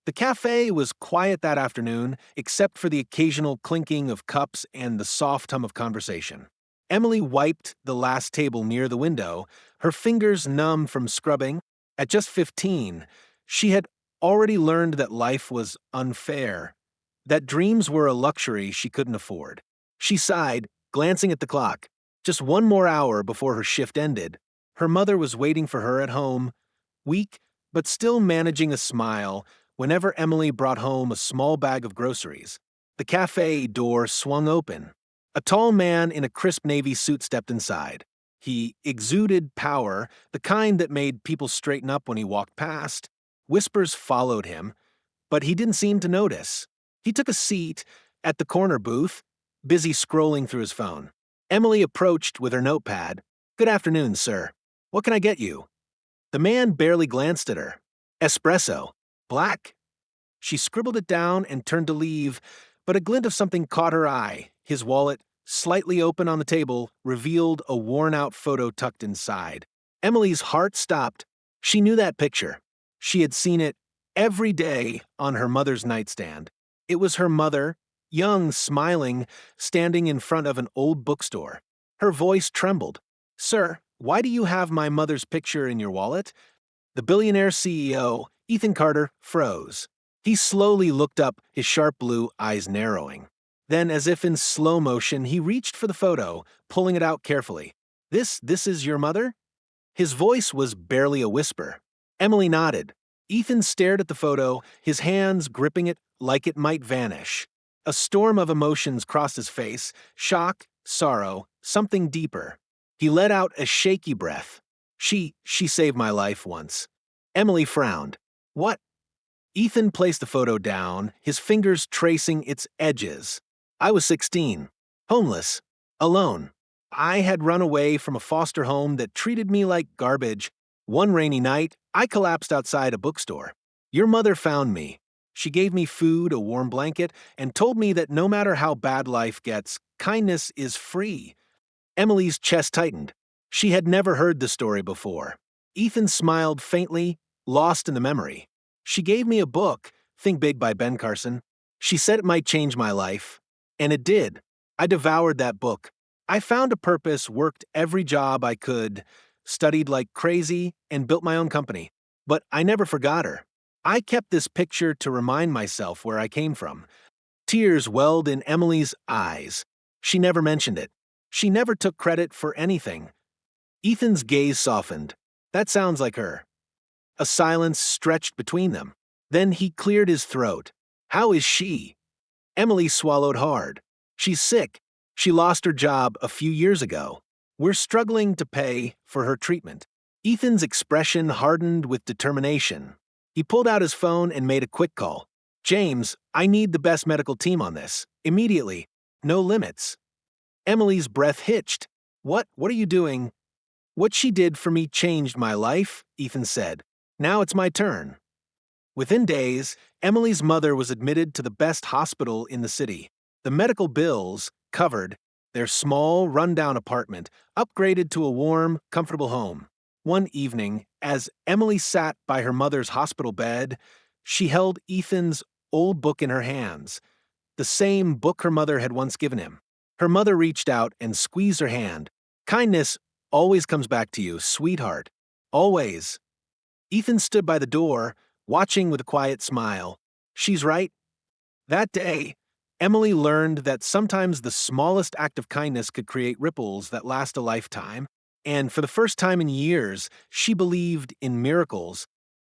The cafe was quiet that afternoon, except for the occasional clinking of cups and the soft hum of conversation. Emily wiped the last table near the window, her fingers numb from scrubbing. At just 15, she had already learned that life was unfair, that dreams were a luxury she couldn't afford. She sighed, glancing at the clock. Just one more hour before her shift ended. Her mother was waiting for her at home, weak but still managing a smile whenever Emily brought home a small bag of groceries. The cafe door swung open. A tall man in a crisp navy suit stepped inside. He exuded power, the kind that made people straighten up when he walked past. Whispers followed him, but he didn't seem to notice. He took a seat at the corner booth, busy scrolling through his phone. Emily approached with her notepad. "Good afternoon, sir. What can I get you?" The man barely glanced at her. "Espresso. Black?" She scribbled it down and turned to leave, but a glint of something caught her eye. His wallet, slightly open on the table, revealed a worn-out photo tucked inside. Emily's heart stopped. She knew that picture. She had seen it every day on her mother's nightstand. It was her mother, young, smiling, standing in front of an old bookstore. Her voice trembled. "Sir, why do you have my mother's picture in your wallet?" The Billionaire CEO, Ethan Carter, froze. He slowly looked up, his sharp blue eyes narrowing. Then, as if in slow motion, he reached for the photo, pulling it out carefully. This is your mother?" His voice was barely a whisper. Emily nodded. Ethan stared at the photo, his hands gripping it like it might vanish. A storm of emotions crossed his face: shock, sorrow, something deeper. He let out a shaky breath. She saved my life once." Emily frowned. "What?" Ethan placed the photo down, his fingers tracing its edges. "I was 16, homeless, alone. I had run away from a foster home that treated me like garbage. One rainy night, I collapsed outside a bookstore. Your mother found me. She gave me food, a warm blanket, and told me that no matter how bad life gets, kindness is free." Emily's chest tightened. She had never heard the story before. Ethan smiled faintly, lost in the memory. "She gave me a book, Think Big by Ben Carson. She said it might change my life. And it did. I devoured that book. I found a purpose, worked every job I could, studied like crazy, and built my own company. But I never forgot her. I kept this picture to remind myself where I came from." Tears welled in Emily's eyes. She never mentioned it. She never took credit for anything. Ethan's gaze softened. "That sounds like her." A silence stretched between them. Then he cleared his throat. "How is she?" Emily swallowed hard. "She's sick. She lost her job a few years ago. We're struggling to pay for her treatment." Ethan's expression hardened with determination. He pulled out his phone and made a quick call. "James, I need the best medical team on this. Immediately. No limits." Emily's breath hitched. What are you doing?" "What she did for me changed my life," Ethan said. "Now it's my turn." Within days, Emily's mother was admitted to the best hospital in the city. The medical bills covered, their small, rundown apartment upgraded to a warm, comfortable home. One evening, as Emily sat by her mother's hospital bed, she held Ethan's old book in her hands, the same book her mother had once given him. Her mother reached out and squeezed her hand. "Kindness always comes back to you, sweetheart. Always." Ethan stood by the door, watching with a quiet smile. She's right. That day, Emily learned that sometimes the smallest act of kindness could create ripples that last a lifetime, and for the first time in years, she believed in miracles,